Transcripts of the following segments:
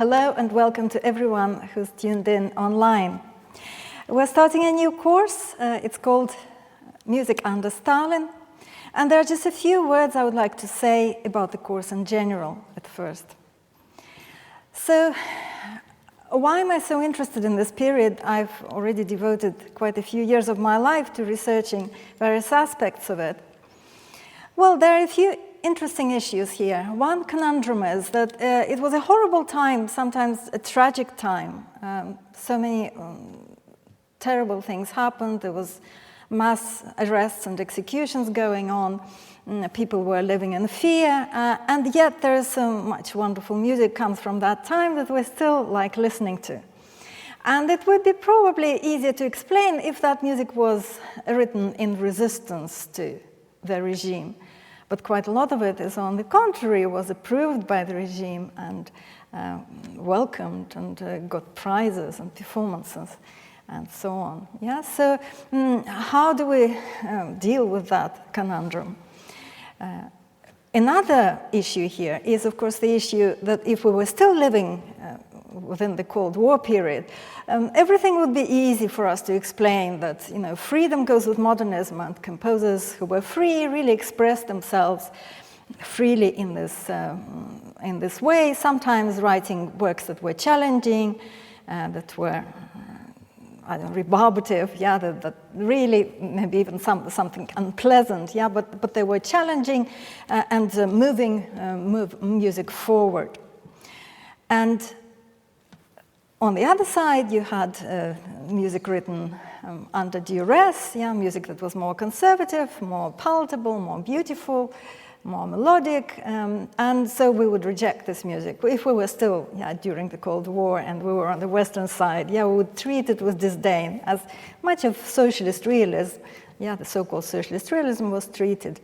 Hello and welcome to everyone who's tuned in online. We're starting a new course. It's called Music Under Stalin. And there are just a few words I would like to say about the course in general at first. So, why am I so interested in this period? I've already devoted quite a few years of my life to researching various aspects of it. Well, there are a few interesting issues here. One conundrum is that it was a horrible time, sometimes a tragic time. So many terrible things happened. There was mass arrests and executions going on. People were living in fear, and yet there is so much wonderful music comes from that time that we still like listening to. And it would be probably easier to explain if that music was written in resistance to the regime. But quite a lot of it is, on the contrary, was approved by the regime and welcomed and got prizes and performances and so on. Yeah. So how do we deal with that conundrum? Another issue here is, of course, the issue that if we were still living within the Cold War period, everything would be easy for us to explain that, freedom goes with modernism, and composers who were free really expressed themselves freely in this way, sometimes writing works that were challenging, that were rebarbative, that really maybe even something unpleasant, but they were challenging and move music forward. And on the other side, you had music written under duress, music that was more conservative, more palatable, more beautiful, more melodic, and so we would reject this music. If we were still during the Cold War and we were on the Western side, we would treat it with disdain, as much of socialist realism, the so-called socialist realism was treated.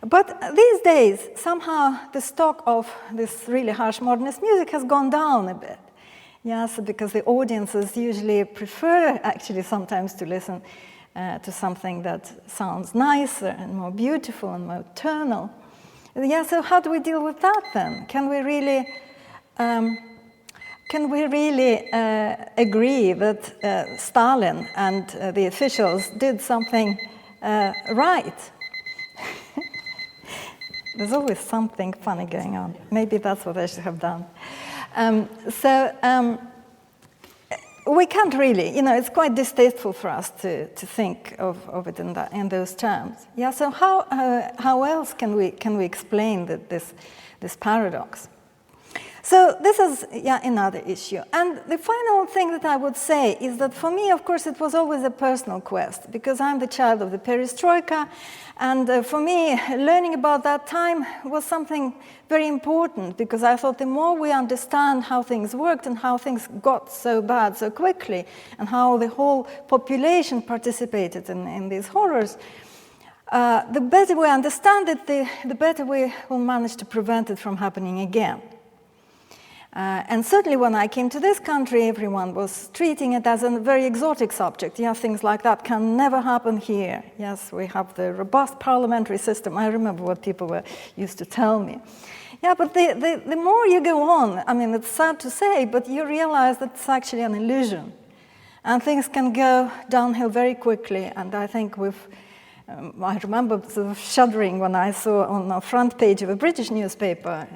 But these days, somehow the stock of this really harsh modernist music has gone down a bit. So because the audiences usually prefer actually sometimes to listen to something that sounds nicer and more beautiful and more tonal. So how do we deal with that then? Can we really agree that Stalin and the officials did something right? There's always something funny going on. Maybe that's what I should have done. We can't really, it's quite distasteful for us to think of it in those terms. So how else can we explain this paradox? So this is another issue. And the final thing that I would say is that for me, of course, it was always a personal quest, because I'm the child of the perestroika, and for me, learning about that time was something very important, because I thought the more we understand how things worked and how things got so bad so quickly, and how the whole population participated in these horrors, the better we understand it, the better we will manage to prevent it from happening again. And certainly when I came to this country, everyone was treating it as a very exotic subject. Things like that can never happen here. Yes, we have the robust parliamentary system. I remember what people used to tell me. But the more you go on, it's sad to say, but you realize that it's actually an illusion. And things can go downhill very quickly. And I think I remember sort of shuddering when I saw on the front page of a British newspaper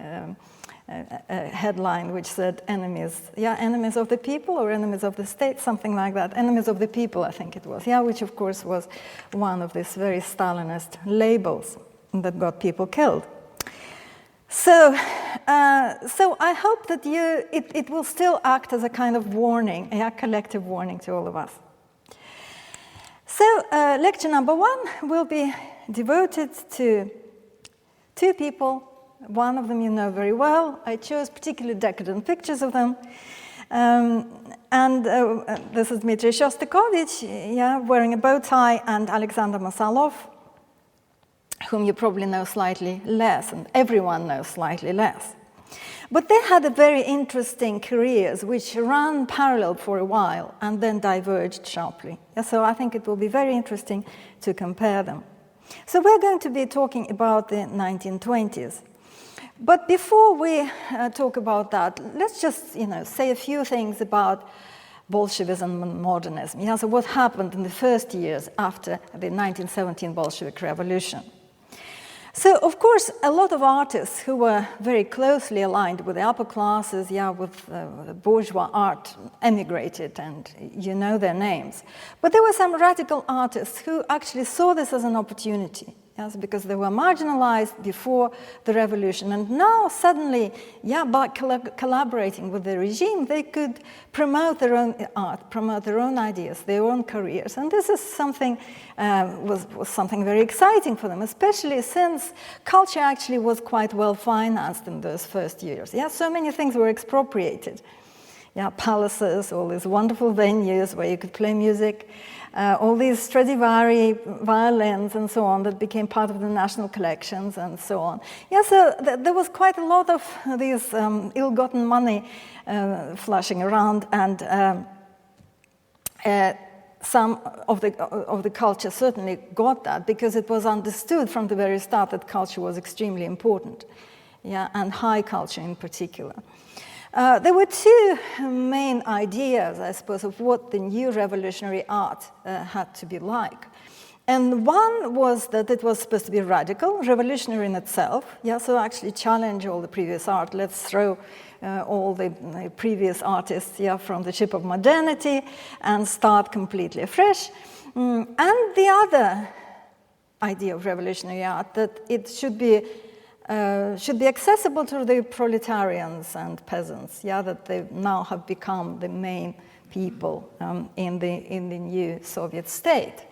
a headline which said enemies of the people or enemies of the state, something like that. Enemies of the people, I think it was. which of course was one of these very Stalinist labels that got people killed. So I hope that it will still act as a kind of warning, a collective warning to all of us. So lecture number 1 will be devoted to two people. One of them you know very well. I chose particularly decadent pictures of them. This is Dmitry Shostakovich, wearing a bow tie, and Alexander Mosolov, whom you probably know slightly less, and everyone knows slightly less. But they had a very interesting careers which ran parallel for a while and then diverged sharply. So I think it will be very interesting to compare them. So we're going to be talking about the 1920s. But before we talk about that, let's just say a few things about Bolshevism and modernism. Yeah, so what happened in the first years after the 1917 Bolshevik Revolution? So, of course, a lot of artists who were very closely aligned with the upper classes, with bourgeois art, emigrated, and you know their names. But there were some radical artists who actually saw this as an opportunity. Yes, because they were marginalized before the revolution. And now, suddenly, by collaborating with the regime, they could promote their own art, promote their own ideas, their own careers. And this is something, was something very exciting for them, especially since culture actually was quite well financed in those first years. So many things were expropriated. Palaces, all these wonderful venues where you could play music, all these Stradivari violins and so on that became part of the national collections and so on. So there was quite a lot of these ill-gotten money flashing around, and some of the culture certainly got that because it was understood from the very start that culture was extremely important, and high culture in particular. There were two main ideas, I suppose, of what the new revolutionary art had to be like. And one was that it was supposed to be radical, revolutionary in itself. So actually challenge all the previous art. Let's throw all the previous artists from the ship of modernity and start completely afresh. And the other idea of revolutionary art, that it should be accessible to the proletarians and peasants, that they now have become the main people in the new Soviet state.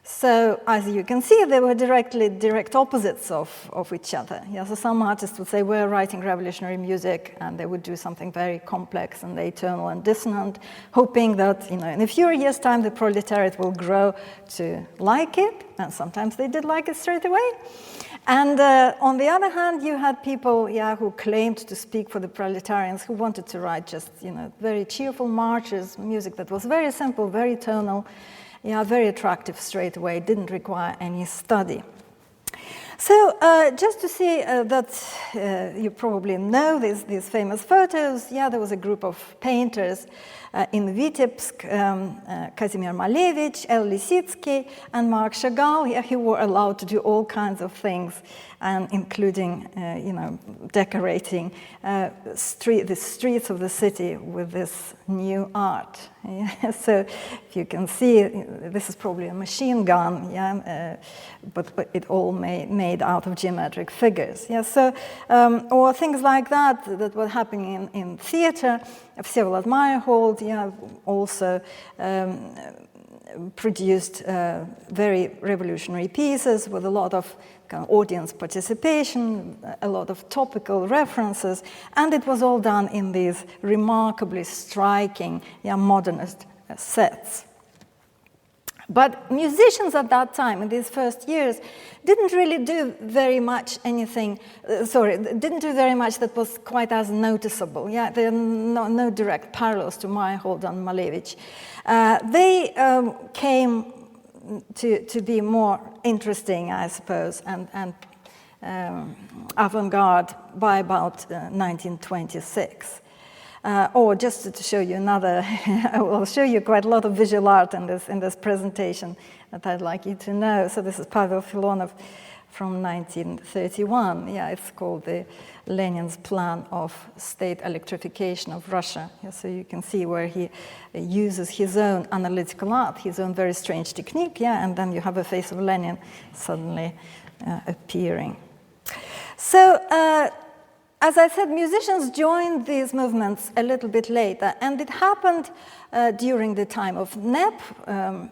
So, as you can see, they were direct opposites of each other. So some artists would say, we're writing revolutionary music, and they would do something very complex and atonal and dissonant, hoping that in a few years' time the proletariat will grow to like it, and sometimes they did like it straight away. And on the other hand, you had people who claimed to speak for the proletarians, who wanted to write just very cheerful marches, music that was very simple, very tonal, very attractive straight away, didn't require any study. So just to see that you probably know these famous photos, there was a group of painters in Vitebsk, Kazimir Malevich, L. Lisitsky, and Marc Chagall, who were allowed to do all kinds of things, including, decorating the streets of the city with this new art. So if you can see, this is probably a machine gun, but it all made out of geometric figures. So, or things like that were happening in theater. Vsevolod Meyerhold also produced very revolutionary pieces with a lot of audience participation, a lot of topical references, and it was all done in these remarkably striking modernist sets. But musicians at that time, in these first years, didn't really do very much didn't do very much that was quite as noticeable. There are no direct parallels to Meyerhold and Malevich. They came to be more interesting, I suppose, and avant-garde by about 1926. Or just to show you another, I will show you quite a lot of visual art in this presentation that I'd like you to know. So this is Pavel Filonov from 1931. It's called the Lenin's Plan of State Electrification of Russia. So you can see where he uses his own analytical art, his own very strange technique, and then you have a face of Lenin suddenly appearing. So, as I said, musicians joined these movements a little bit later, and it happened during the time of NEP,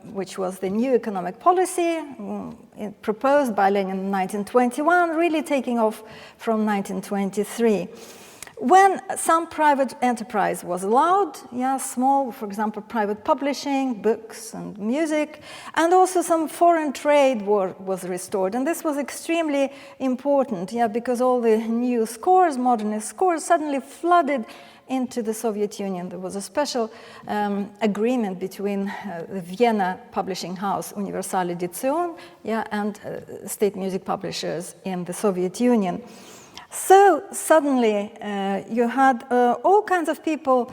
which was the new economic policy proposed by Lenin in 1921, really taking off from 1923. When some private enterprise was allowed, small, for example, private publishing, books and music, and also some foreign trade was restored. And this was extremely important, because all the new scores, modernist scores, suddenly flooded into the Soviet Union. There was a special agreement between the Vienna publishing house, Universal Edition, and state music publishers in the Soviet Union. So suddenly you had all kinds of people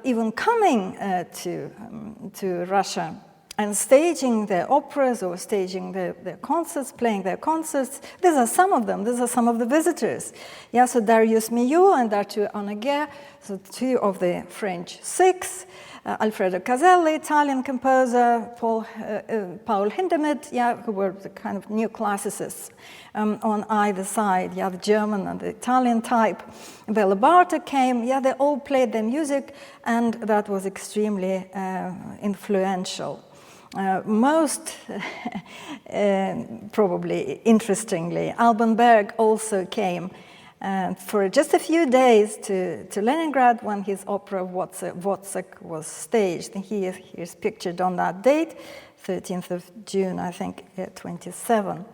even coming to Russia and staging their operas or staging their concerts, playing their concerts. These are some of them. These are some of the visitors. Yeah, so Darius Milhaud and Arthur Honegger, so two of the French Six. Alfredo Caselli, Italian composer, Paul Hindemith, yeah, who were the kind of neoclassicists on either side, yeah, the German and the Italian type. Bela Bartok came, yeah, they all played their music, and that was extremely influential. Most probably interestingly, Alban Berg also came for just a few days to Leningrad when his opera Wozzeck was staged. And he is pictured on that date, 13th of June, I think, 27.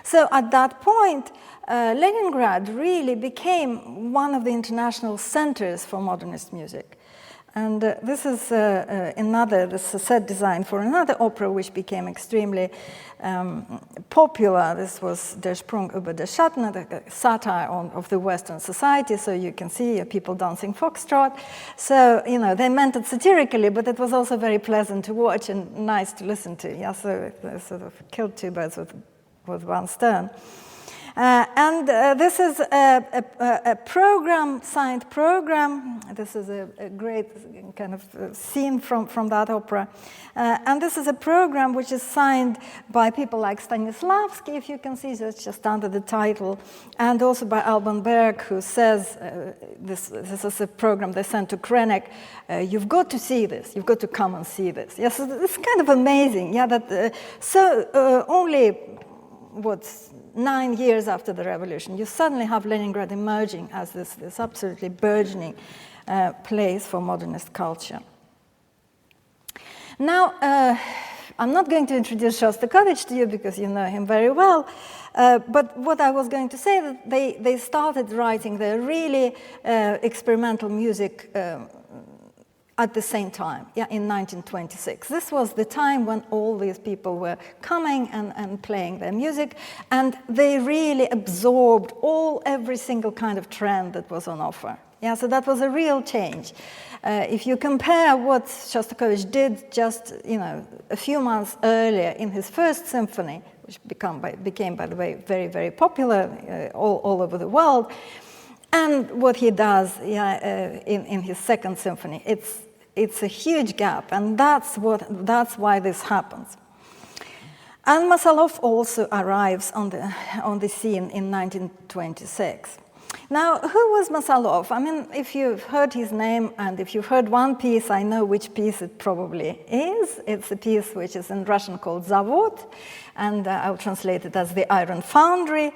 So at that point, Leningrad really became one of the international centers for modernist music. And this is this is a set design for another opera which became extremely popular. This was Der Sprung über der Schatten, the satire of the Western society. So you can see people dancing foxtrot. So, you know, they meant it satirically, but it was also very pleasant to watch and nice to listen to. Yeah, so it sort of killed two birds with one stone. This is a program, signed program. This is a great kind of scene from that opera. And this is a program which is signed by people like Stanislavski, if you can see, so it's just under the title, and also by Alban Berg, who says, this is a program they sent to Krenek, you've got to see this, you've got to come and see this. Yes, it's kind of amazing, yeah, that only, 9 years after the revolution, you suddenly have Leningrad emerging as this absolutely burgeoning place for modernist culture. Now, I'm not going to introduce Shostakovich to you because you know him very well, but what I was going to say, that they started writing their really experimental music at the same time, yeah, in 1926. This was the time when all these people were coming and playing their music, and they really absorbed every single kind of trend that was on offer. Yeah, so that was a real change. If you compare what Shostakovich did just, you know, a few months earlier in his first symphony, which became, by the way, very, very popular all over the world, and what he does in his second symphony, it's a huge gap, and that's why this happens. And Mosolov also arrives on the scene in 1926. Now, who was Mosolov? I mean, if you've heard his name and if you've heard one piece, I know which piece it probably is. It's a piece which is in Russian called Zavod, and I'll translate it as the Iron Foundry.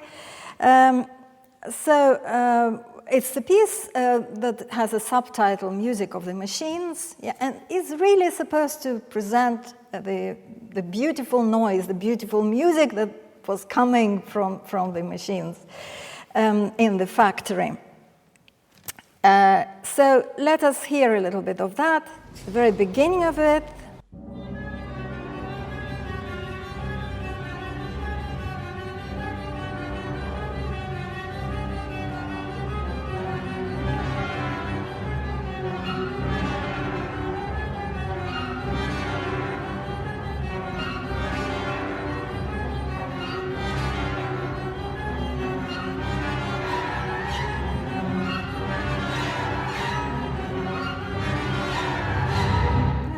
It's the piece that has a subtitle, Music of the Machines, yeah, and it's really supposed to present the beautiful noise, the beautiful music that was coming from the machines in the factory. So let us hear a little bit of that, the very beginning of it.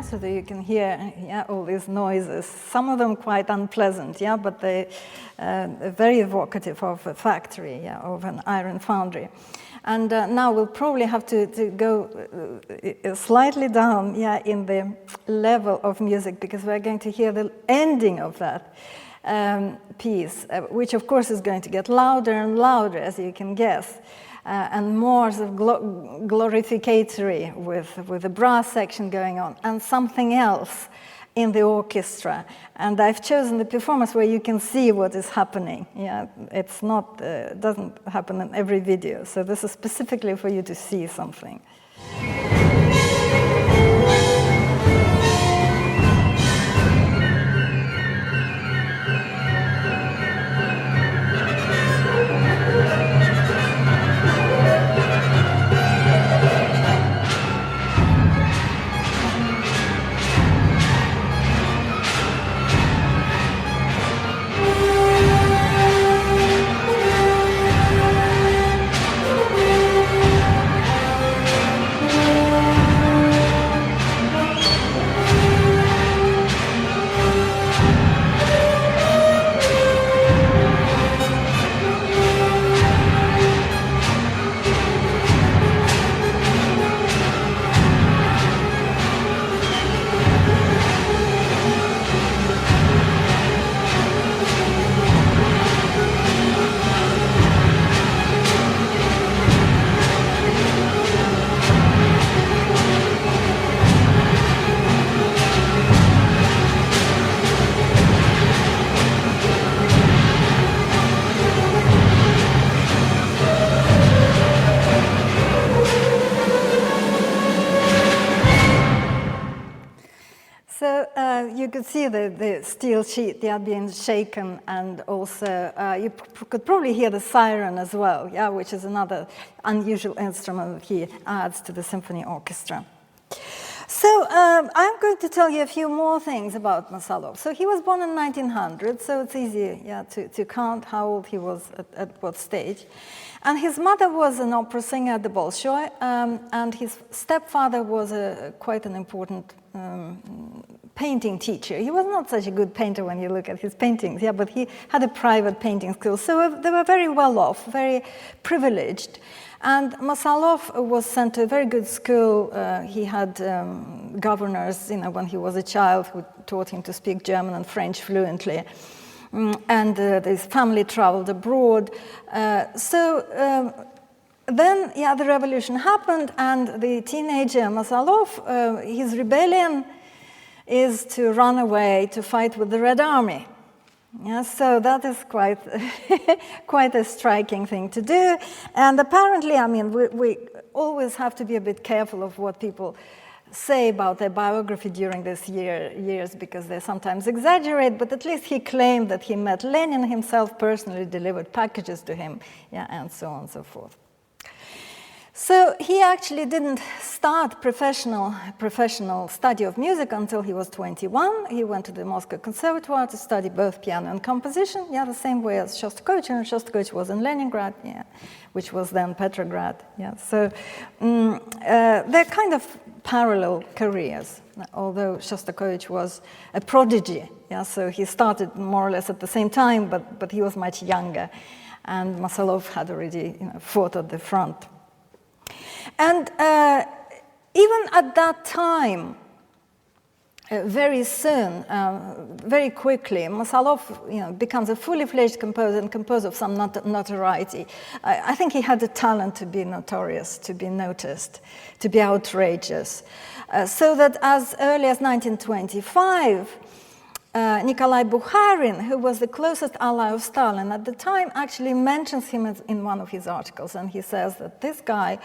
So that you can hear all these noises, some of them quite unpleasant, but they very evocative of a factory, of an iron foundry. And now we'll probably have to go slightly down in the level of music, because we're going to hear the ending of that piece, which of course is going to get louder and louder, as you can guess. And more sort of glorificatory with the brass section going on, and something else in the orchestra. And I've chosen the performance where you can see what is happening. It's not, doesn't happen in every video. So this is specifically for you to see something. So you could see the steel sheet, yeah, being shaken, and also you could probably hear the siren as well, yeah, which is another unusual instrument that he adds to the symphony orchestra. So I'm going to tell you a few more things about Mosolov. So he was born in 1900, so it's easy, yeah, to count how old he was at what stage. And his mother was an opera singer at the Bolshoi, and his stepfather was quite an important painting teacher. He was not such a good painter when you look at his paintings, yeah, but he had a private painting school. So they were very well off, very privileged. And Mosolov was sent to a very good school. He had governors, when he was a child, who taught him to speak German and French fluently. And his family traveled abroad. Then, yeah, the revolution happened, and the teenager Mosolov, his rebellion is to run away to fight with the Red Army. Yeah, so that is quite, quite a striking thing to do. And apparently, I mean, we always have to be a bit careful of what people say about their biography during these years, because they sometimes exaggerate, but at least he claimed that he met Lenin himself, personally delivered packages to him, yeah, and so on and so forth. So he actually didn't start professional study of music until he was 21. He went to the Moscow Conservatoire to study both piano and composition, yeah, the same way as Shostakovich, and Shostakovich was in Leningrad, yeah, which was then Petrograd, yeah. So they're kind of parallel careers, although Shostakovich was a prodigy, yeah, so he started more or less at the same time, but he was much younger, and Mosolov had already fought at the front. And even at that time, very soon, very quickly, Mosolov becomes a fully fledged composer and composer of some notoriety. I think he had the talent to be notorious, to be noticed, to be outrageous. So that as early as 1925, Nikolai Bukharin, who was the closest ally of Stalin at the time, actually mentions him in one of his articles, and he says that this guy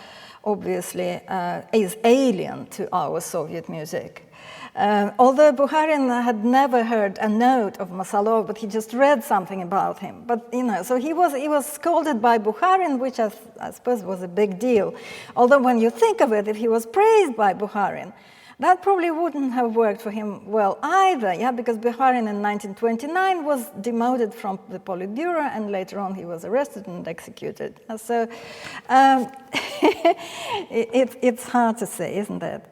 obviously is alien to our Soviet music. Although Bukharin had never heard a note of Mosolov, but he just read something about him. But so he was scolded by Bukharin, which I suppose was a big deal. Although when you think of it, if he was praised by Bukharin, that probably wouldn't have worked for him well either, yeah, because Bukharin in 1929 was demoted from the Politburo, and later on he was arrested and executed. So it's hard to say, isn't it?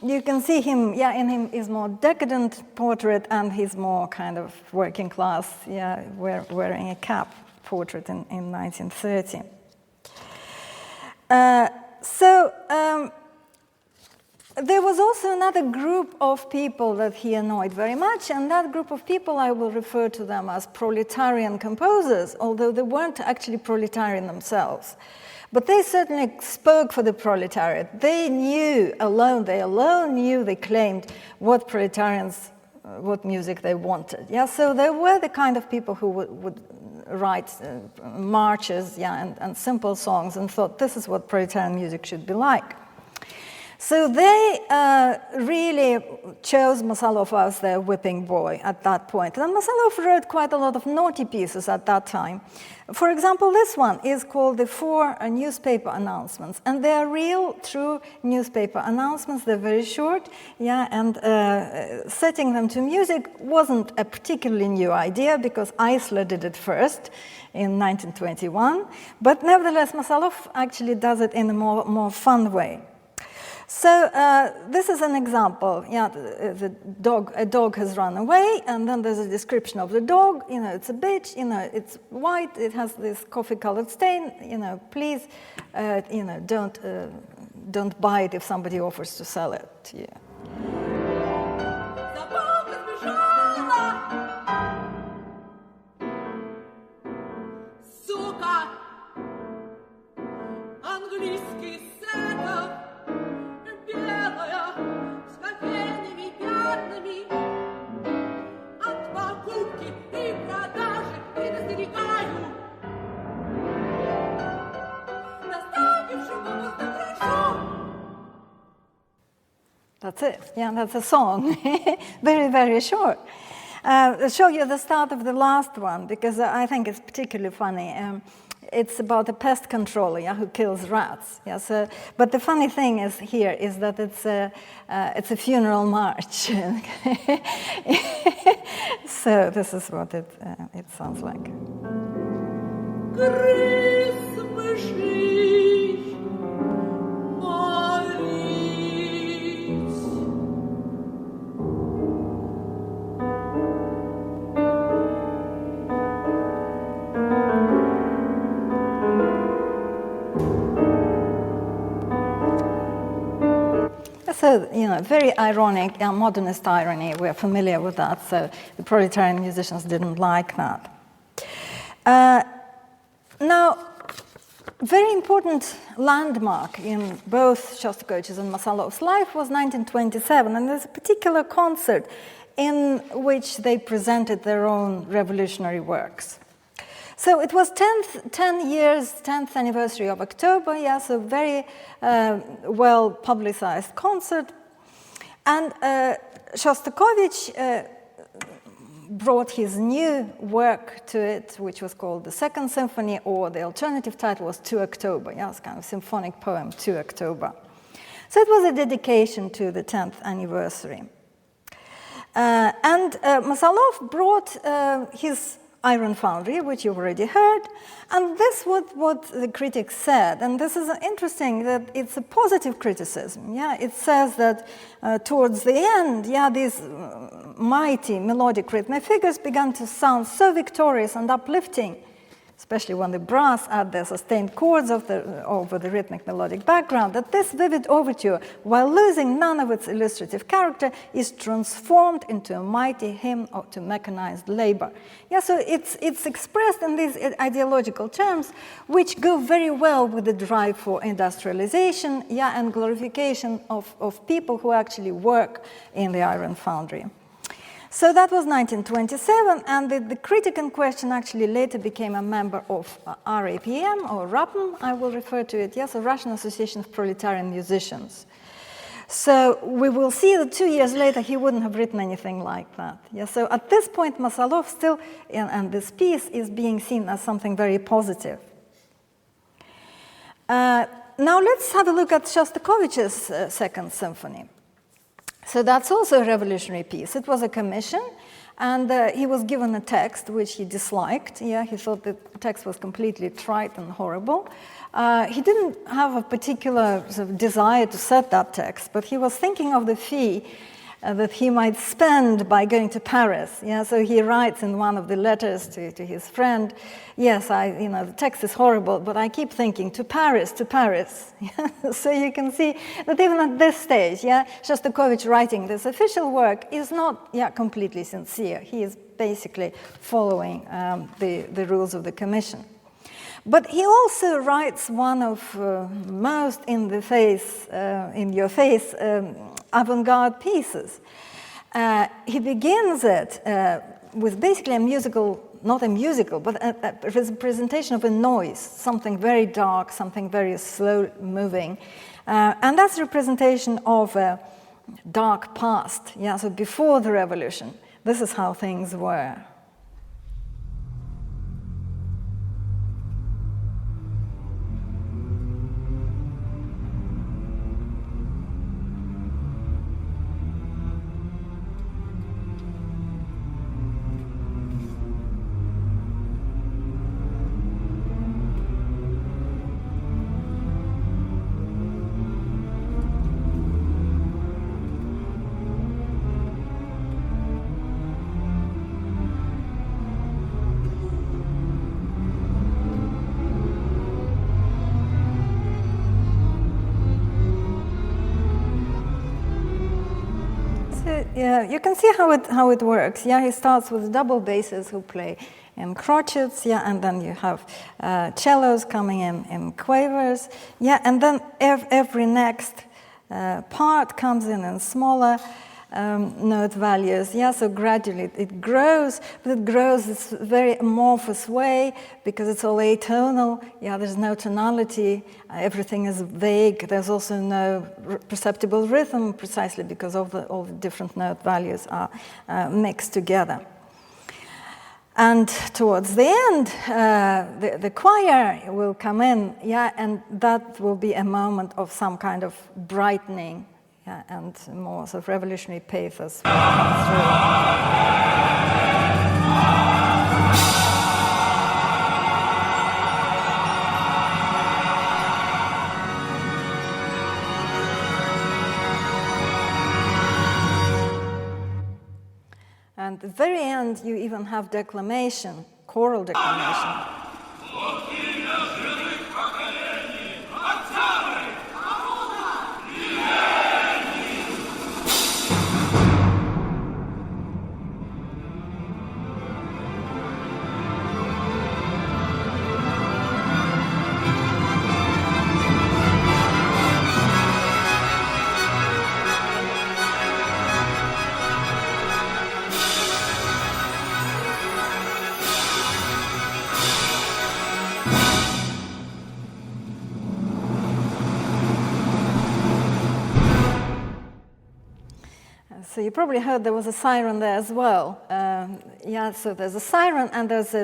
You can see him, yeah, in his more decadent portrait and his more kind of working class, yeah, wearing a cap portrait in 1930. There was also another group of people that he annoyed very much, and that group of people, I will refer to them as proletarian composers, although they weren't actually proletarian themselves. But they certainly spoke for the proletariat. They alone knew, they claimed what proletarians, what music they wanted. Yeah, so they were the kind of people who would write marches, yeah, and simple songs, and thought this is what proletarian music should be like. So they really chose Mosolov as their whipping boy at that point. And Mosolov wrote quite a lot of naughty pieces at that time. For example, this one is called The Four Newspaper Announcements. And they are real, true newspaper announcements. They're very short, yeah, and setting them to music wasn't a particularly new idea because Eisler did it first in 1921. But nevertheless, Mosolov actually does it in a more fun way. So this is an example. Yeah, a dog has run away, and then there's a description of the dog. It's a bitch. It's white. It has this coffee-colored stain. Please, don't buy it if somebody offers to sell it to you. That's it. Yeah, that's a song. Very, very short. I'll show you the start of the last one, because I think it's particularly funny. It's about a pest controller, yeah, who kills rats. Yeah, so, but the funny thing is here is that it's a funeral march. So this is what it sounds like. So, very ironic, modernist irony. We're familiar with that, so the proletarian musicians didn't like that. Now, very important landmark in both Shostakovich's and Mosolov's life was 1927, and there's a particular concert in which they presented their own revolutionary works. So it was 10th anniversary of October, yeah, so very well-publicized concert. And Shostakovich brought his new work to it, which was called the Second Symphony, or the alternative title was To October, yeah, it's kind of symphonic poem, To October. So it was a dedication to the 10th anniversary. And Mosolov brought his Iron Foundry, which you've already heard, and this was what the critics said, and this is interesting that it's a positive criticism. Yeah, it says that towards the end, yeah, these mighty melodic rhythmic figures began to sound so victorious and uplifting, especially when the brass add their sustained chords over the rhythmic melodic background, that this vivid overture, while losing none of its illustrative character, is transformed into a mighty hymn to mechanized labor. Yeah, so it's expressed in these ideological terms, which go very well with the drive for industrialization, yeah, and glorification of people who actually work in the iron foundry. So that was 1927, and the critic in question actually later became a member of RAPM, or RAPM, I will refer to it, yes, a Russian Association of Proletarian Musicians. So we will see that 2 years later he wouldn't have written anything like that. Yeah, so at this point Mosolov still, and this piece is being seen as something very positive. Now let's have a look at Shostakovich's Second Symphony. So that's also a revolutionary piece. It was a commission, and he was given a text which he disliked. Yeah, he thought the text was completely trite and horrible. He didn't have a particular sort of desire to set that text, but he was thinking of the fee that he might spend by going to Paris. Yeah, so he writes in one of the letters to his friend, yes, the text is horrible, but I keep thinking, to Paris, to Paris. So you can see that even at this stage, yeah, Shostakovich writing this official work is not completely sincere. He is basically following the rules of the commission. But he also writes one of most in your face avant-garde pieces. He begins it with basically a musical, not a musical, but a representation of a noise, something very dark, something very slow moving. And that's a representation of a dark past, yeah, so before the revolution. This is how things were. Yeah, you can see how it works. Yeah, he starts with double basses who play in crotchets. Yeah, and then you have cellos coming in quavers. Yeah, and then every next part comes in smaller note values. Yeah, so gradually it grows, but it grows this very amorphous way because it's all atonal. Yeah, there's no tonality. Everything is vague. There's also no perceptible rhythm, precisely because all the different note values are mixed together. And towards the end, the choir will come in, yeah, and that will be a moment of some kind of brightening, yeah, and more sort of revolutionary pathos will come through. And at the very end, you even have declamation, choral declamation. So you probably heard there was a siren there as well. Yeah, so there's a siren and there's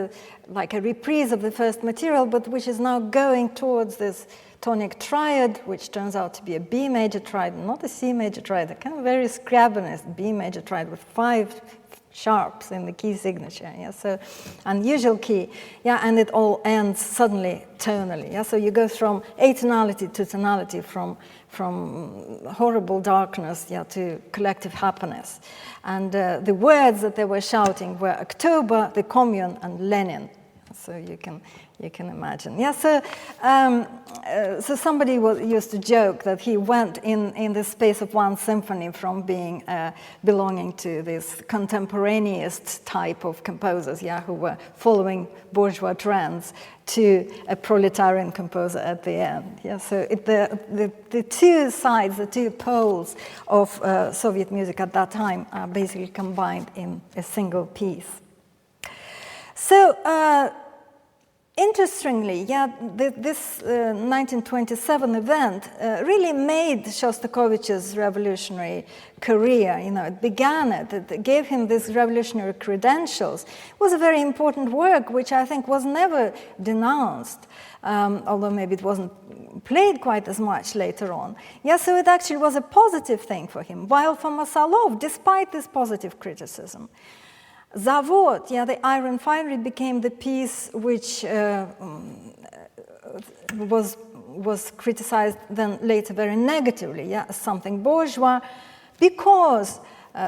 like a reprise of the first material, but which is now going towards this tonic triad, which turns out to be a B major triad, not a C major triad, a kind of very Scriabinist B major triad with 5 sharps in the key signature. Yeah, so unusual key. Yeah, and it all ends suddenly tonally. Yeah, so you go from atonality to tonality, from horrible darkness, yeah, to collective happiness. And the words that they were shouting were October, the Commune, and Lenin. So you can imagine. Yeah, so somebody used to joke that he went in the space of one symphony from being belonging to this contemporaneous type of composers, yeah, who were following bourgeois trends, to a proletarian composer at the end. Yeah, so the two sides, the two poles of Soviet music at that time are basically combined in a single piece. So, interestingly, yeah, this 1927 event really made Shostakovich's revolutionary career. You know, it began it. It gave him these revolutionary credentials. It was a very important work, which I think was never denounced, although maybe it wasn't played quite as much later on. Yeah, so it actually was a positive thing for him. While for Mosolov, despite this positive criticism, Zavod, yeah, the iron foundry, became the piece which was criticized then later very negatively, yeah, as something bourgeois, because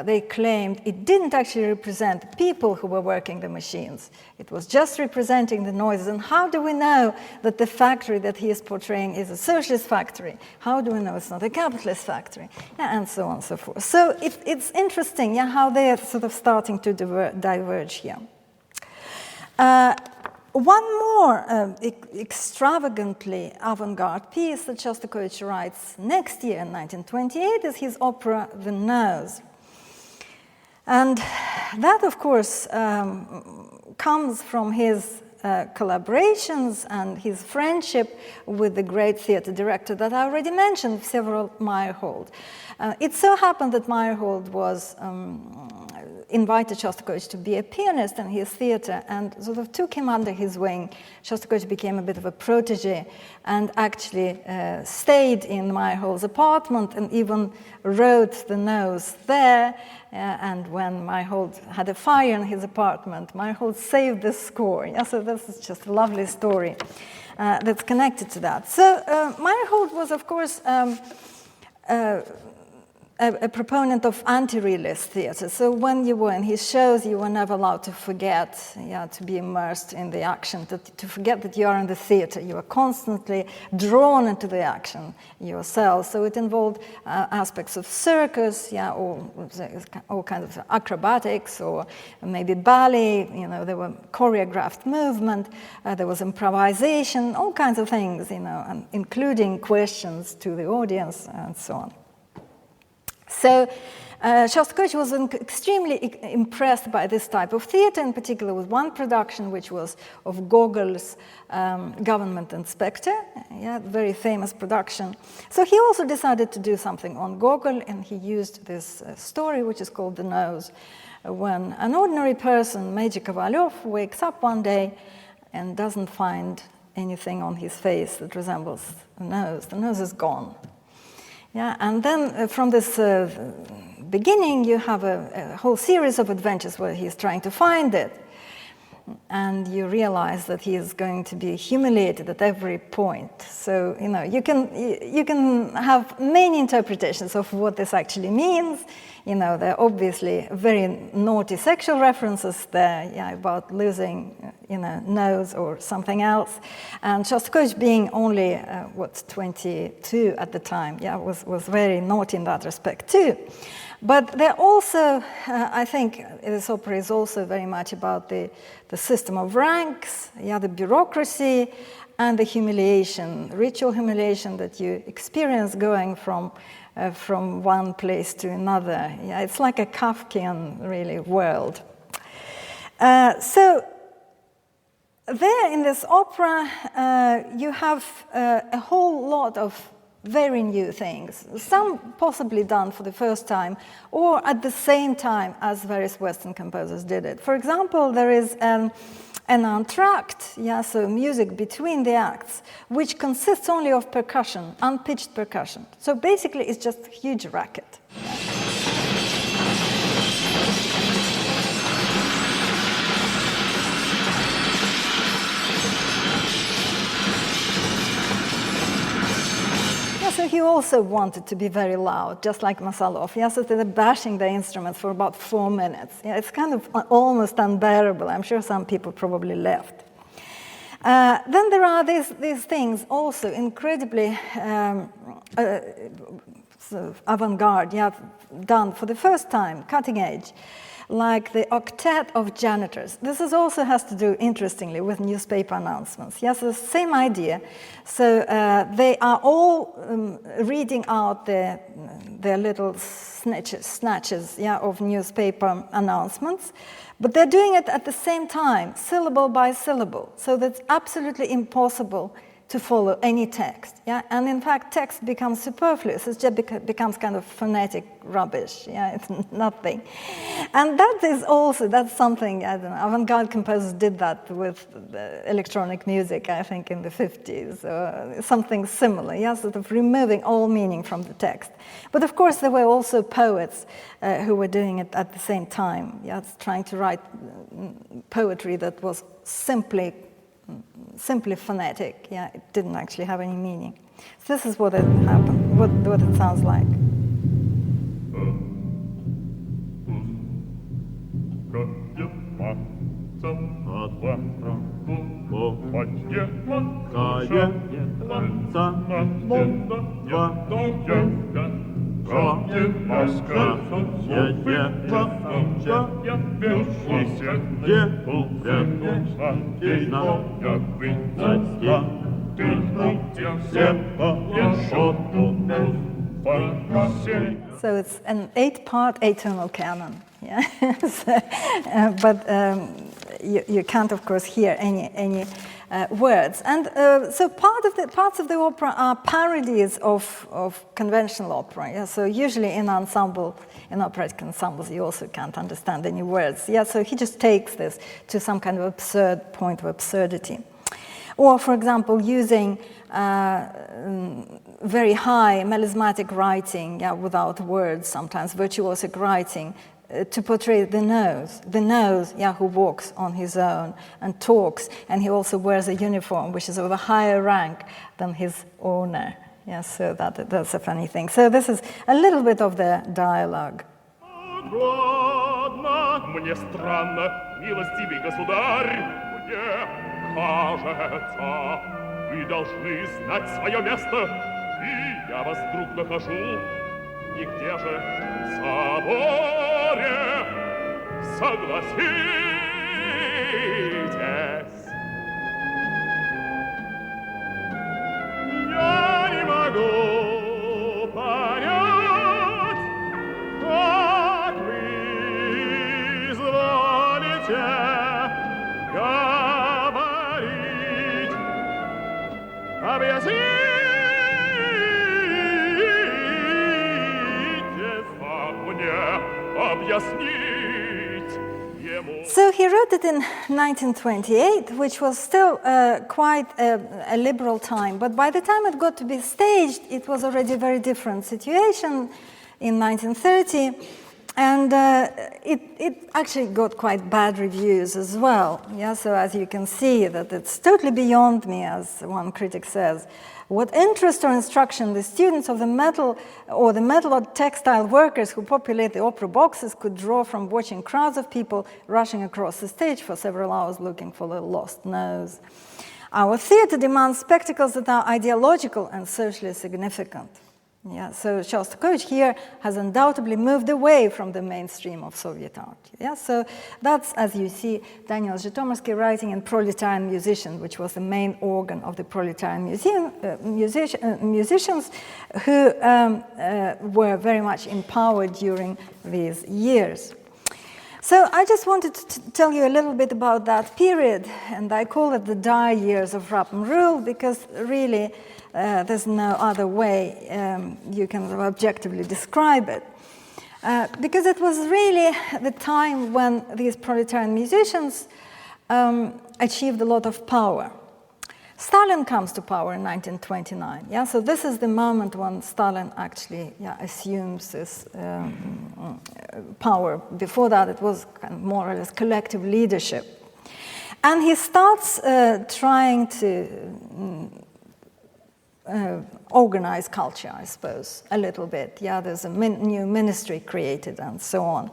they claimed it didn't actually represent the people who were working the machines. It was just representing the noises. And how do we know that the factory that he is portraying is a socialist factory? How do we know it's not a capitalist factory? Yeah, and so on and so forth. So it's interesting, yeah, how they are sort of starting to diverge here. One more extravagantly avant-garde piece that Shostakovich writes next year in 1928 is his opera The Nose. And that, of course, comes from his collaborations and his friendship with the great theater director that I already mentioned, Vsevolod Meyerhold. It so happened that Meyerhold was invited Shostakovich to be a pianist in his theater and sort of took him under his wing. Shostakovich became a bit of a protege and actually stayed in Meyerhold's apartment and even wrote The Nose there. And when Meyerhold had a fire in his apartment, Meyerhold saved the score. Yeah, so this is just a lovely story that's connected to that. So Meyerhold was, of course, a proponent of anti-realist theater. So when you were in his shows, you were never allowed to forget, yeah, to be immersed in the action, to forget that you are in the theater. You are constantly drawn into the action yourself. So it involved aspects of circus, yeah, or all kinds of acrobatics, or maybe ballet. You know, there were choreographed movement. There was improvisation, all kinds of things, you know, and including questions to the audience and so on. So Shostakovich was extremely impressed by this type of theater, in particular with one production, which was of Gogol's Government Inspector, very famous production. So he also decided to do something on Gogol, and he used this story, which is called The Nose, when an ordinary person, Major Kovalyov, wakes up one day and doesn't find anything on his face that resembles a nose. The nose is gone. Yeah, and then from this beginning, you have a whole series of adventures where he's trying to find it. And you realize that he is going to be humiliated at every point. So, you can have many interpretations of what this actually means. There are obviously very naughty sexual references there, about losing, nose or something else. And Shostakovich, being only, 22 at the time, was very naughty in that respect too. But they're also, I think this opera is also very much about the system of ranks, the bureaucracy, and the humiliation, ritual humiliation that you experience going from one place to another. It's like a Kafkian, really, world. So there in this opera, you have a whole lot of very new things, some possibly done for the first time or at the same time as various Western composers did it. For example, there is an entr'acte, so music between the acts, which consists only of percussion, unpitched percussion. So basically it's just a huge racket. So he also wanted to be very loud, just like Mosolov. So they're bashing the instruments for about 4 minutes. It's kind of almost unbearable. I'm sure some people probably left. Then there are these things also incredibly avant-garde, done for the first time, cutting edge, like the octet of janitors. This also has to do, interestingly, with newspaper announcements. So the same idea. So they are all reading out their little snatches of newspaper announcements, but they're doing it at the same time, syllable by syllable. So that's absolutely impossible to follow any text. And in fact, text becomes superfluous. It just becomes kind of phonetic rubbish. It's nothing. And that's something, I don't know, avant-garde composers did that with electronic music, I think, in the 50s, or something similar, sort of removing all meaning from the text. But of course, there were also poets who were doing it at the same time, trying to write poetry that was simply phonetic. It didn't actually have any meaning. So this is what it happened, what it sounds like. So it's an 8-part atonal canon, but you can't, of course, hear any words. And so parts of the opera are parodies of conventional opera. So usually in operatic ensembles, you also can't understand any words. So he just takes this to some kind of absurd point of absurdity. Or, for example, using very high melismatic writing, without words, sometimes virtuosic writing, to portray the nose, who walks on his own and talks, and he also wears a uniform which is of a higher rank than his owner. So that's a funny thing. So this is a little bit of the dialogue. Мне странно, милостивый государь, мне кажется, вы должны знать свое место, и я вас вдруг нахожу. И где же в соборе, согласитесь? Я не могу понять, объяснить ему. So he wrote it in 1928, which was still quite a liberal time. But by the time it got to be staged, it was already a very different situation in 1930. And it actually got quite bad reviews as well. Yeah, so as you can see, that it's totally beyond me, as one critic says. What interest or instruction the students of the metal or textile workers who populate the opera boxes could draw from watching crowds of people rushing across the stage for several hours looking for the lost nose. Our theater demands spectacles that are ideological and socially significant. Yeah, so Shostakovich here has undoubtedly moved away from the mainstream of Soviet art. Yeah, so that's, as you see, Daniel Zhytomyrsky writing in Proletarian Musician, which was the main organ of the Proletarian musicians who were very much empowered during these years. So I just wanted to tell you a little bit about that period, and I call it the dire years of Rampant rule, because really there's no other way you can objectively describe it. Because it was really the time when these proletarian musicians achieved a lot of power. Stalin comes to power in 1929. Yeah, so this is the moment when Stalin actually assumes this power. Before that, it was kind of more or less collective leadership, and he starts trying to organize culture, I suppose, a little bit. Yeah, there's a new ministry created and so on.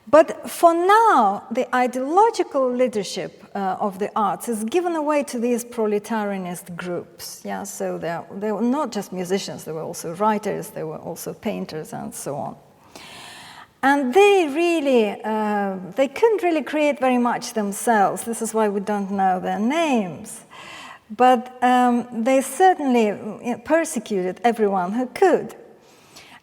But for now, the ideological leadership of the arts is given away to these proletarianist groups. Yeah, so they were not just musicians, they were also writers, they were also painters and so on. And they really, they couldn't really create very much themselves. This is why we don't know their names. But they certainly persecuted everyone who could.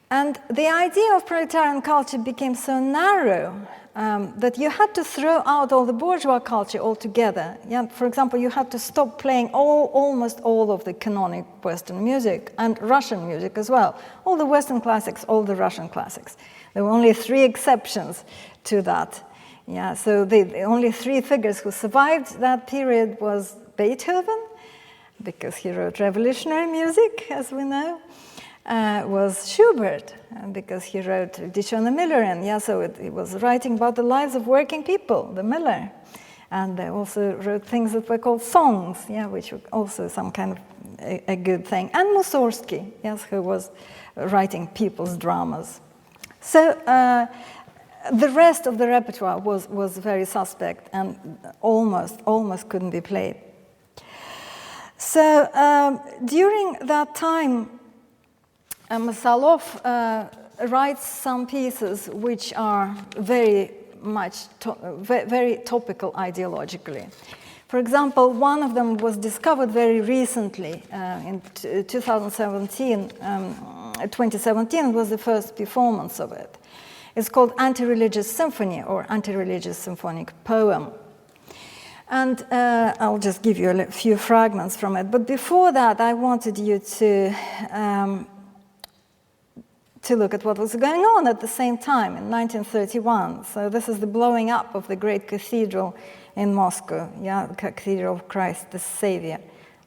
And the idea of proletarian culture became so narrow that you had to throw out all the bourgeois culture altogether. Yeah, for example, you had to stop playing almost all of the canonic Western music and Russian music as well. All the Western classics, all the Russian classics. There were only 3 exceptions to that. Yeah, so the only 3 figures who survived that period was Beethoven, because he wrote revolutionary music, as we know, was Schubert, because he wrote Ditch on the Millerin. Yeah, so he was writing about the lives of working people, the miller. And they also wrote things that were called songs, yeah, which were also some kind of a good thing. And Mussorgsky, yes, who was writing people's dramas. So the rest of the repertoire was very suspect and almost couldn't be played. So during that time, Mosolov writes some pieces which are very topical ideologically. For example, one of them was discovered very recently in 2017. 2017 was the first performance of it. It's called Anti-Religious Symphony or Anti-Religious Symphonic Poem. And I'll just give you a few fragments from it. But before that, I wanted you to look at what was going on at the same time in 1931. So this is the blowing up of the great cathedral in Moscow, yeah, Cathedral of Christ the Savior.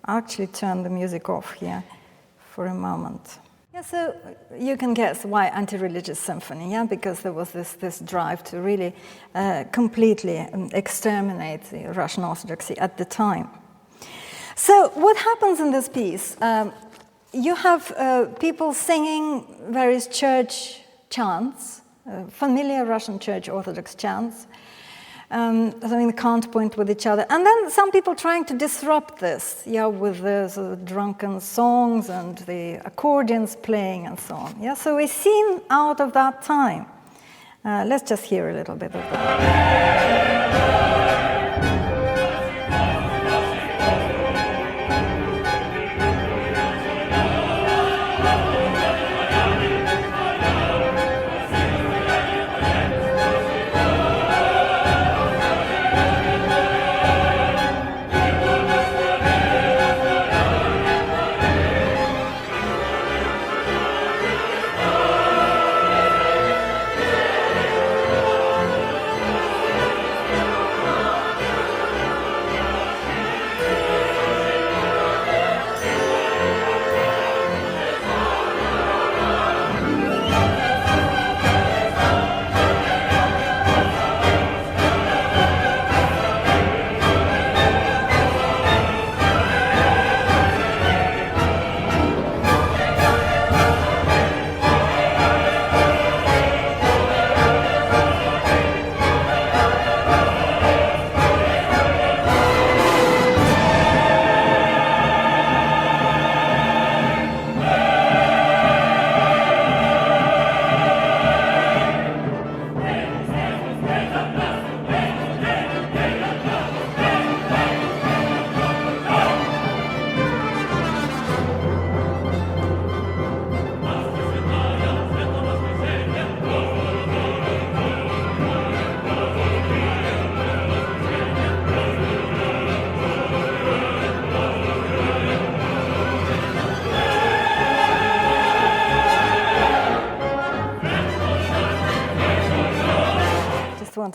I'll actually turn the music off here for a moment. Yeah, so you can guess why anti-religious symphony, yeah, because there was this drive to really completely exterminate the Russian Orthodoxy at the time. So what happens in this piece? You have people singing various church chants, familiar Russian Church Orthodox chants, having the counterpoint with each other. And then some people trying to disrupt this, yeah, with the sort of drunken songs and the accordions playing and so on. Yeah, so a scene out of that time. Let's just hear a little bit of that.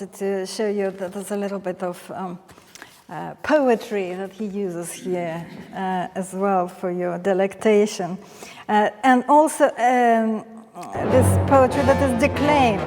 wanted to show you that there's a little bit of poetry that he uses here as well for your delectation. And also this poetry that is declaimed.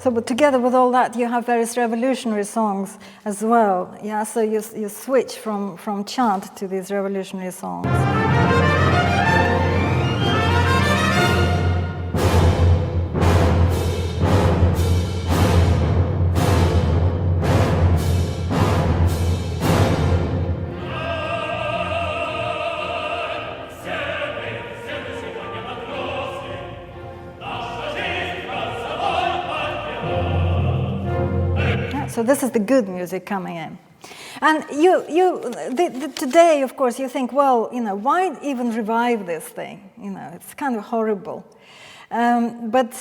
So, but together with all that, you have various revolutionary songs as well. Yeah, so you switch from chant to these revolutionary songs. So this is the good music coming in. And today, of course, you think, well, why even revive this thing? It's kind of horrible. But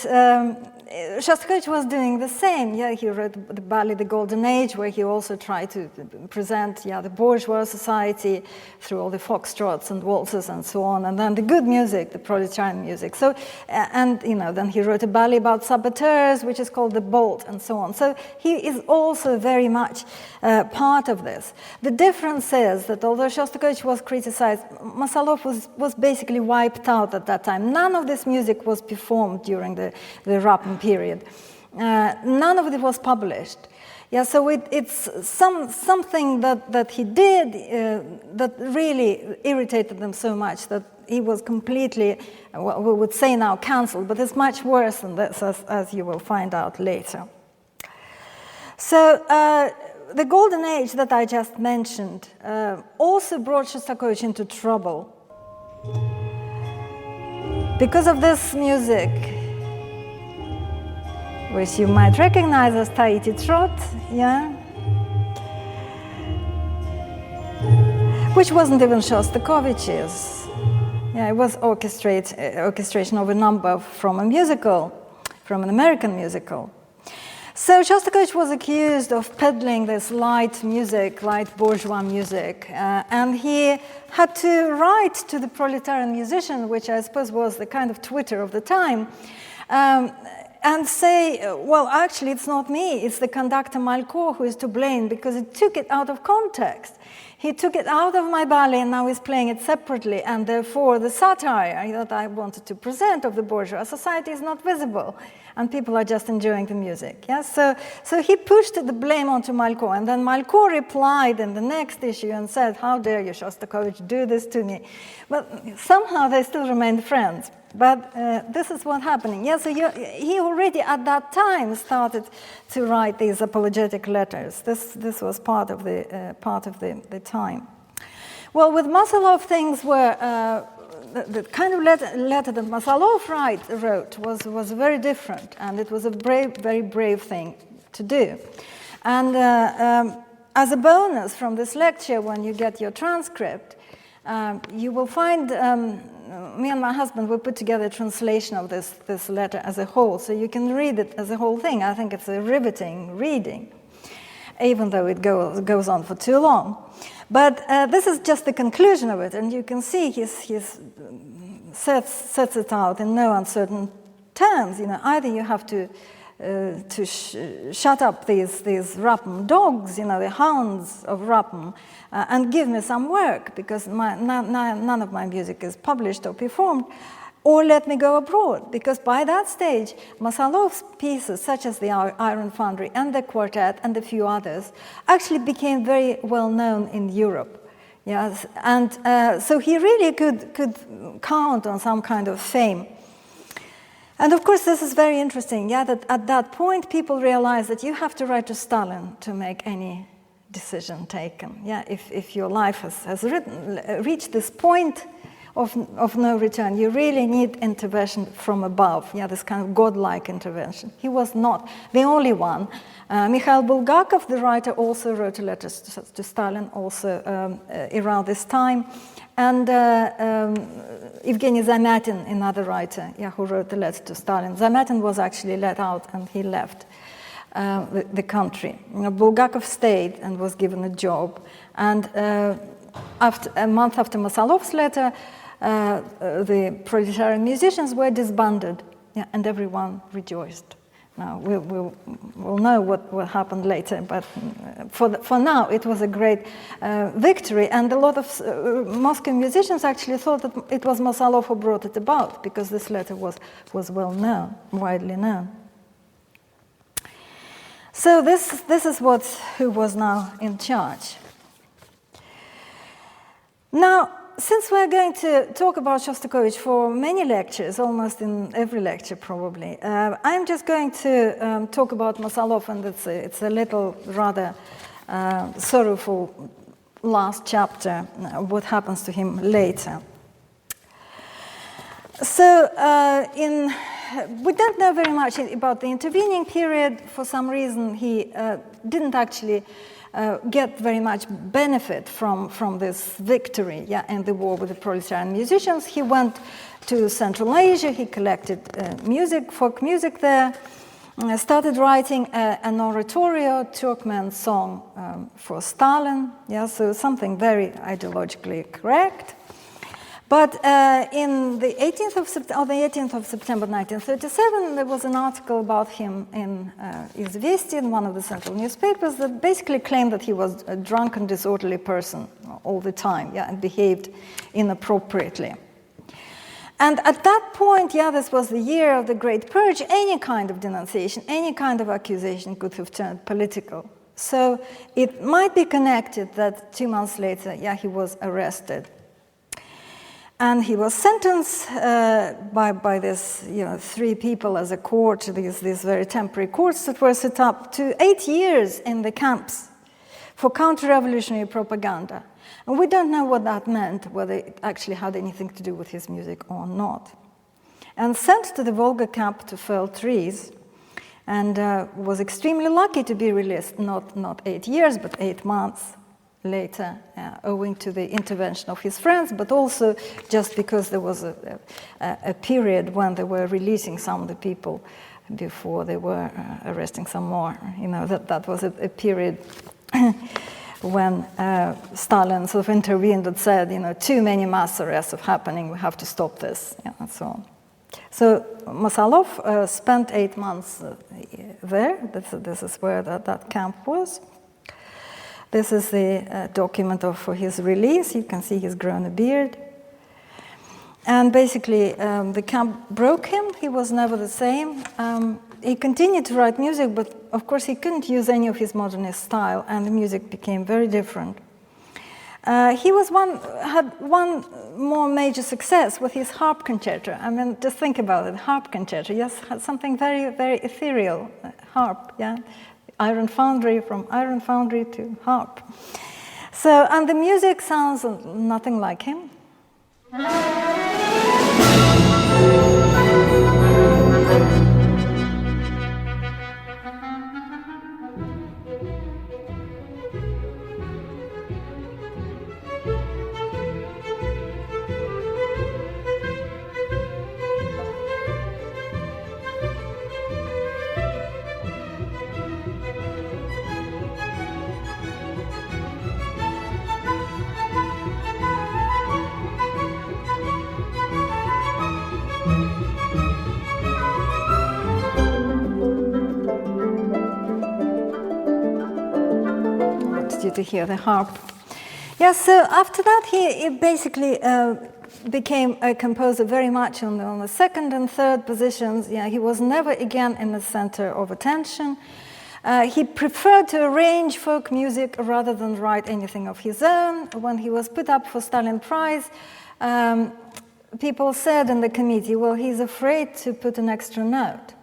Shostakovich was doing the same. Yeah, he wrote the ballet The Golden Age, where he also tried to present the bourgeois society through all the foxtrots and waltzes and so on, and then the good music, the proletarian music. So, and then he wrote a ballet about saboteurs, which is called The Bolt, and so on. So he is also very much part of this. The difference is that although Shostakovich was criticized, Mosolov was basically wiped out at that time. None of this music was performed during the Rampant period. None of it was published. Yeah, so it's something that he did that really irritated them so much that he was completely, what we would say now, cancelled, but it's much worse than this, as you will find out later. So the Golden Age that I just mentioned also brought Shostakovich into trouble because of this music, which you might recognize as Tahiti Trot, yeah? Which wasn't even Shostakovich's. Yeah, it was orchestration of a number from a musical, from an American musical. So Shostakovich was accused of peddling this light music, light bourgeois music, and he had to write to the proletarian musician, which I suppose was the kind of Twitter of the time, and say, well, actually, it's not me, it's the conductor Malko who is to blame because he took it out of context. He took it out of my ballet and now he's playing it separately, and therefore the satire that I wanted to present of the bourgeois society is not visible, and people are just enjoying the music. Yeah? So he pushed the blame onto Malko, and then Malko replied in the next issue and said, how dare you, Shostakovich, do this to me? But somehow they still remained friends. But this is what's happening. Yeah, so he already at that time started to write these apologetic letters. This was part of the time. Well, with Mosolov, things were the kind of letter that Mosolov wrote was very different, and it was a very brave thing to do. And as a bonus from this lecture, when you get your transcript, you will find. Me and my husband will put together a translation of this letter as a whole, so you can read it as a whole thing. I think it's a riveting reading, even though it goes on for too long. But this is just the conclusion of it, and you can see he sets it out in no uncertain terms. Either you have to shut up these Rampant dogs, the hounds of Rampant, and give me some work, because none of my music is published or performed, or let me go abroad, because by that stage, Mosolov's pieces, such as the Iron Foundry and the Quartet and a few others, actually became very well known in Europe. Yes, and so he really could count on some kind of fame. And of course, this is very interesting, that at that point, people realize that you have to write to Stalin to make any decision taken. If your life has reached this point, of no return. You really need intervention from above, this kind of godlike intervention. He was not the only one. Mikhail Bulgakov, the writer, also wrote a letter to Stalin also around this time. And Evgeny Zamyatin, another writer, who wrote the letter to Stalin. Zamyatin was actually let out and he left the country. Bulgakov stayed and was given a job. And a month after Mosolov's letter, the proletarian musicians were disbanded, and everyone rejoiced. Now, we'll know what happened later, but for now, it was a great victory. And a lot of Moscow musicians actually thought that it was Mosolov who brought it about, because this letter was well known, widely known. So this is who was now in charge. Now, since we're going to talk about Shostakovich for many lectures, almost in every lecture probably, I'm just going to talk about Mosolov, and it's a little rather sorrowful last chapter, what happens to him later. So we don't know very much about the intervening period. For some reason, he didn't actually get very much benefit from this victory and the war with the proletarian musicians. He went to Central Asia, he collected folk music there, started writing an oratorio, Turkmen song for Stalin, so something very ideologically correct. But in the 18th of September 1937, there was an article about him in Izvestia, in one of the central newspapers, that basically claimed that he was a drunk and disorderly person all the time, and behaved inappropriately. And at that point, this was the year of the Great Purge. Any kind of denunciation, any kind of accusation could have turned political. So it might be connected that 2 months later, he was arrested. And he was sentenced by this, 3 people as a court, these very temporary courts that were set up, to 8 years in the camps for counter-revolutionary propaganda. And we don't know what that meant, whether it actually had anything to do with his music or not. And sent to the Volga camp to fell trees, and was extremely lucky to be released, not 8 years, but 8 months later, owing to the intervention of his friends, but also just because there was a period when they were releasing some of the people before they were arresting some more. That was a period when Stalin sort of intervened and said, too many mass arrests are happening, we have to stop this, and so on. So Mosolov spent 8 months there. This is where that camp was. This is the document for his release. You can see he's grown a beard. And basically, the camp broke him. He was never the same. He continued to write music, but of course he couldn't use any of his modernist style, and the music became very different. He had one more major success with his harp concerto. I mean, just think about it, harp concerto. Yes, something very, very ethereal, harp, Iron Foundry, from Iron Foundry to harp. So, and the music sounds nothing like him. To hear the harp. So after that he basically became a composer very much on the second and third positions. He was never again in the center of attention. He preferred to arrange folk music rather than write anything of his own. When he was put up for Stalin Prize, people said in the committee, well, he's afraid to put an extra note.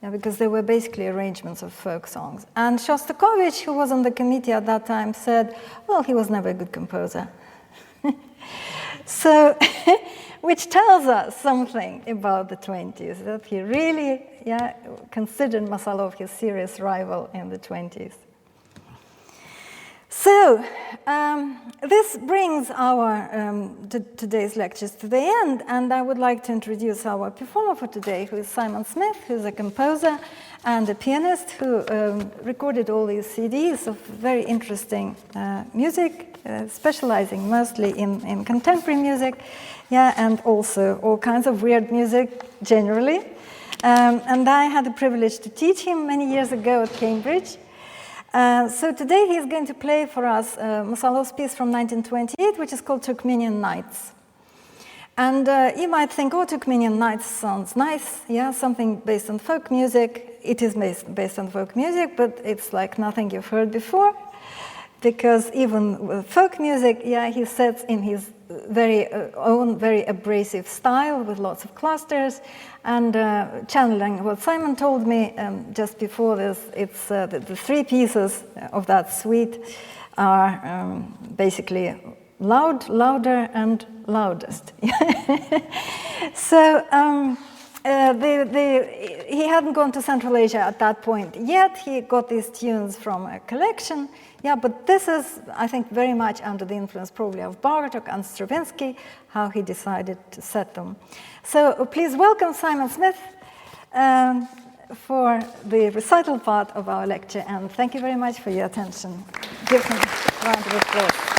Because they were basically arrangements of folk songs. And Shostakovich, who was on the committee at that time, said, well, he was never a good composer. So which tells us something about the 20s, that he really considered Mosolov his serious rival in the 20s. So this brings our today's lectures to the end, and I would like to introduce our performer for today, who is Simon Smith, who's a composer and a pianist who recorded all these CDs of very interesting music, specializing mostly in contemporary music, and also all kinds of weird music generally. And I had the privilege to teach him many years ago at Cambridge. So today he's going to play for us Mosolov's piece from 1928, which is called Turkmenian Nights. And you might think, oh, Turkmenian Nights sounds nice, something based on folk music. It is based on folk music, but it's like nothing you've heard before, because even with folk music, he sets in his very own, very abrasive style with lots of clusters. And channeling what Simon told me just before this, it's the three pieces of that suite are basically loud, louder, and loudest. So he hadn't gone to Central Asia at that point yet. He got these tunes from a collection. But this is, I think, very much under the influence probably of Bartok and Stravinsky, how he decided to set them. So please welcome Simon Smith for the recital part of our lecture, and thank you very much for your attention. Give him a round of applause.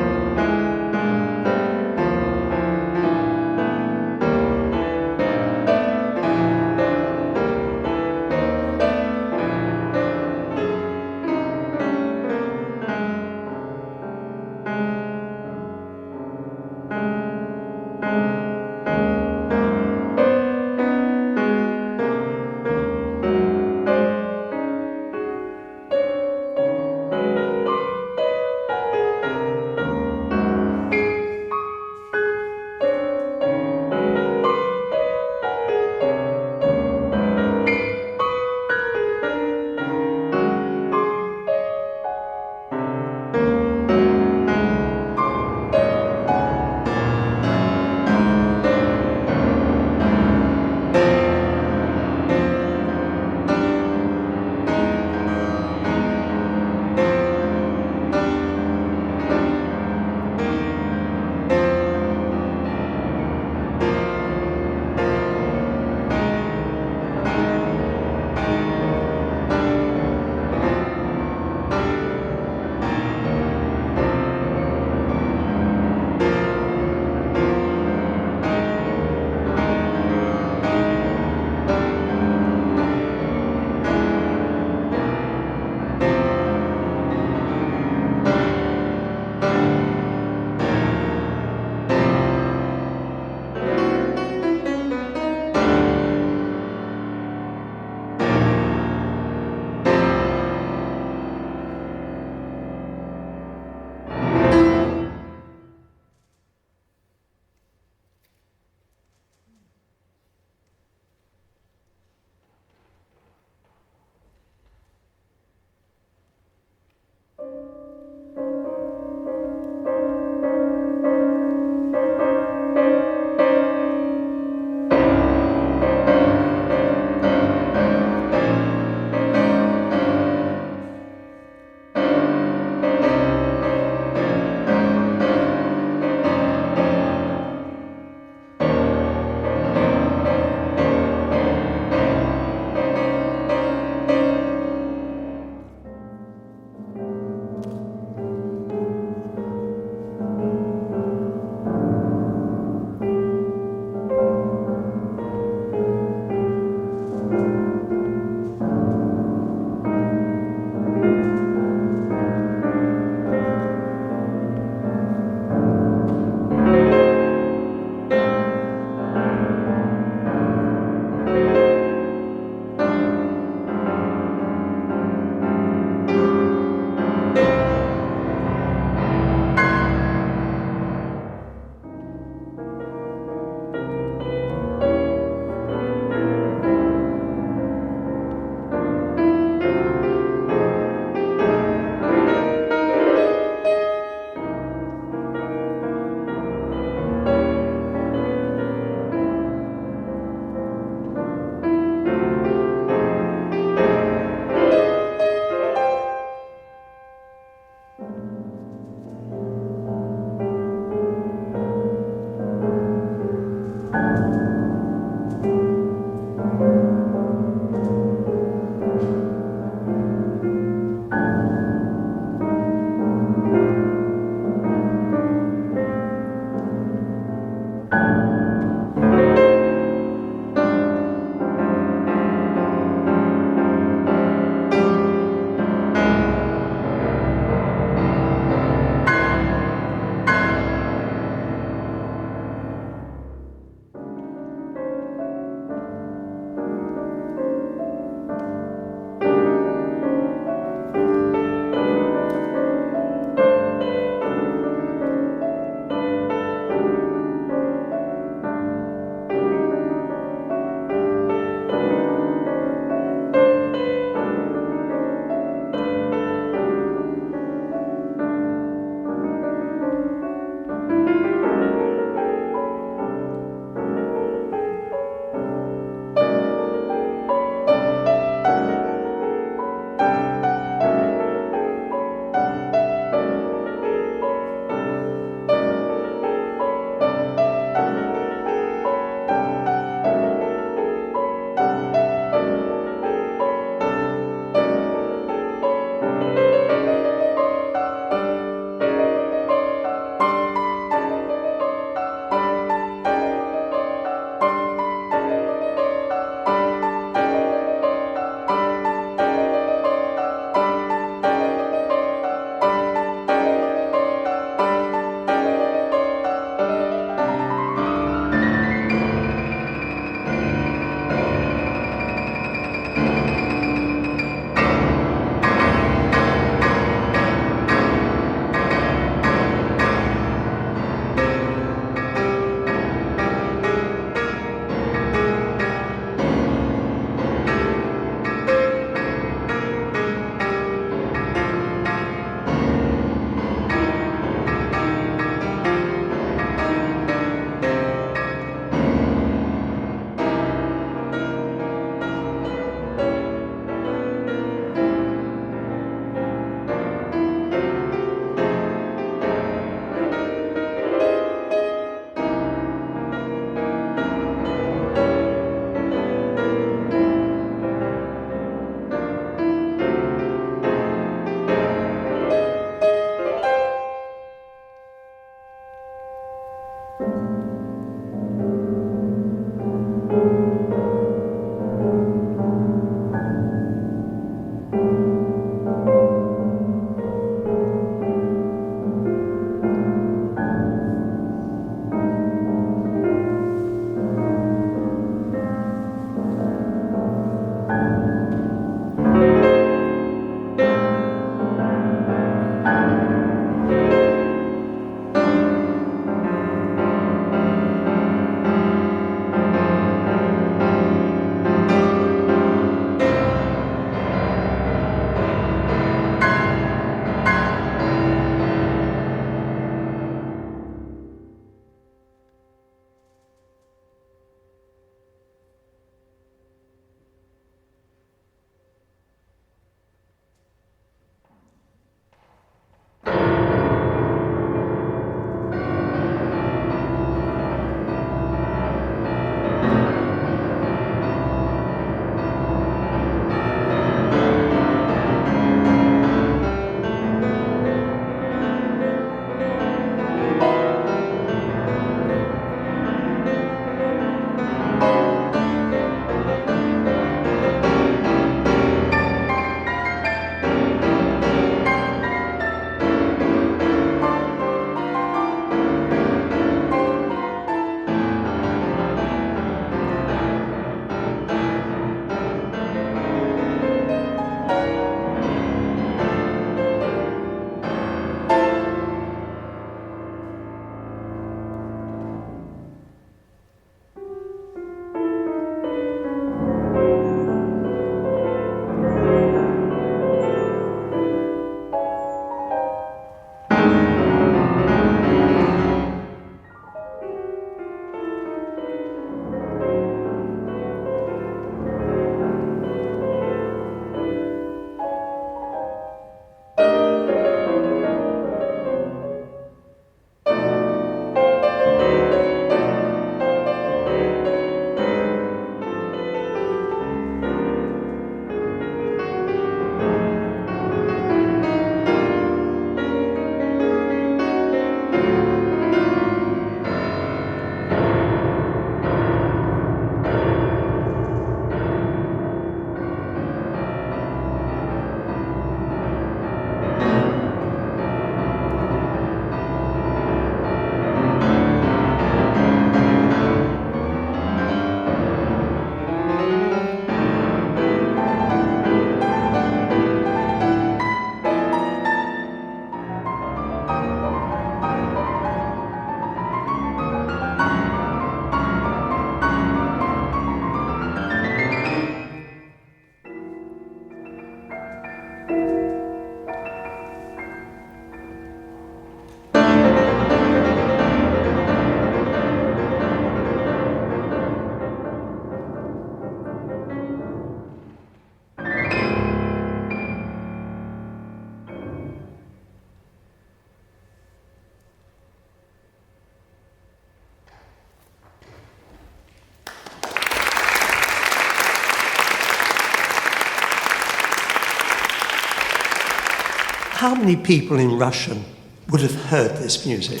how many people in Russian would have heard this music?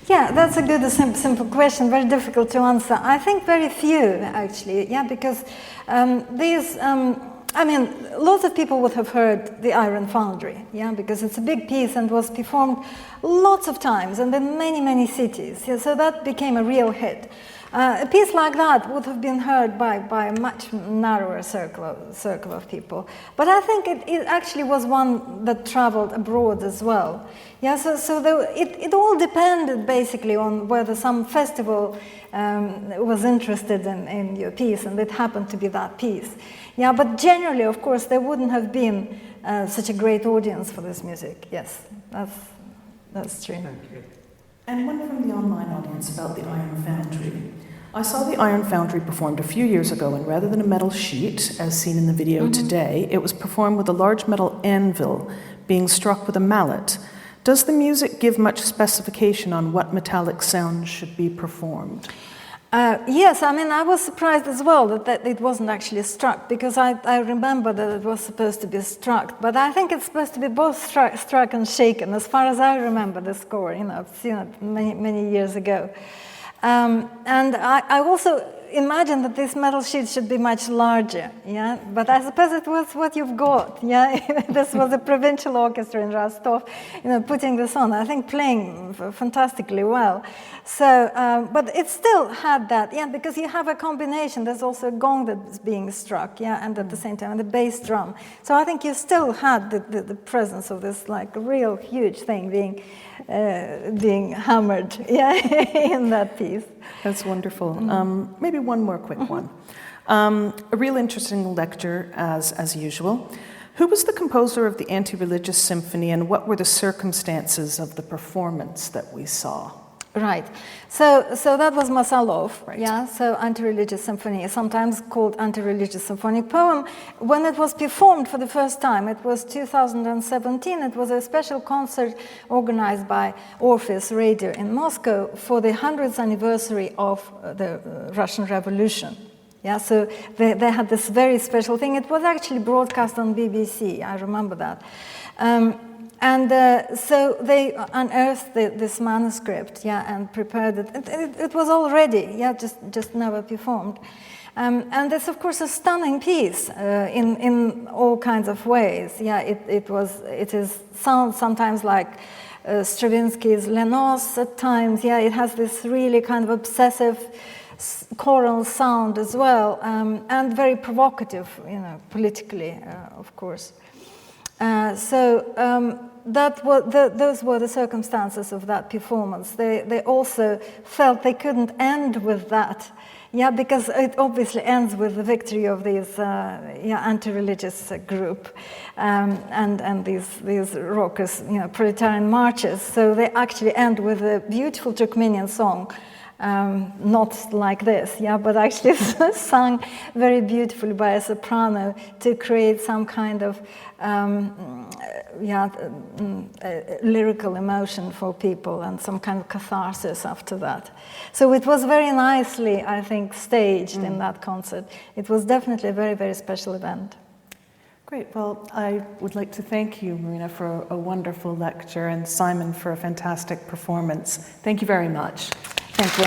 Yeah, that's a good, simple question, very difficult to answer. I think very few, actually, yeah, because lots of people would have heard the Iron Foundry, yeah, because it's a big piece and was performed lots of times and in many, many cities. Yeah, so that became a real hit. A piece like that would have been heard by a much narrower circle of people. But I think it actually was one that traveled abroad as well. Yeah, it all depended basically on whether some festival was interested in your piece, and it happened to be that piece. Yeah, but generally, of course, there wouldn't have been such a great audience for this music. Yes, that's true. Thank you. And one from the online audience about the Iron Foundry. I saw the Iron Foundry performed a few years ago, and rather than a metal sheet, as seen in the video today, it was performed with a large metal anvil being struck with a mallet. Does the music give much specification on what metallic sounds should be performed? Yes, I was surprised as well that it wasn't actually struck, because I remember that it was supposed to be struck, but I think it's supposed to be both struck and shaken, as far as I remember the score. I've seen it many years ago. And I also imagine that this metal sheet should be much larger, yeah. But I suppose it was what you've got, yeah. This was a provincial orchestra in Rostov, putting this on. I think playing fantastically well. So, but it still had that, yeah, because you have a combination. There's also a gong that's being struck, yeah, and at the same time the bass drum. So I think you still had the presence of this like real huge thing being hammered, yeah, in that piece. That's wonderful. Maybe one more quick one. A real interesting lecture, as usual. Who was the composer of the anti-religious symphony, and what were the circumstances of the performance that we saw? Right. So that was Mosolov, right. Yeah, so anti-religious symphony, sometimes called anti-religious symphonic poem. When it was performed for the first time, it was 2017, it was a special concert organized by Orpheus Radio in Moscow for the 100th anniversary of the Russian Revolution. Yeah, so they had this very special thing. It was actually broadcast on BBC, I remember that. So they unearthed this manuscript, yeah, and prepared it. It was all ready, yeah, just never performed. And it's of course a stunning piece in all kinds of ways. Yeah, it sounds sometimes like Stravinsky's Lenos at times. Yeah, it has this really kind of obsessive choral sound as well, and very provocative, politically, of course. Those were the circumstances of that performance. They also felt they couldn't end with that, yeah, because it obviously ends with the victory of these anti-religious group and these raucous, proletarian marches. So they actually end with a beautiful Turkmenian song. Not like this, yeah, but actually sung very beautifully by a soprano to create some kind of lyrical emotion for people and some kind of catharsis after that. So it was very nicely, I think, staged in that concert. It was definitely a very, very special event. Great. Well, I would like to thank you, Marina, for a wonderful lecture, and Simon for a fantastic performance. Thank you very much. Thank you.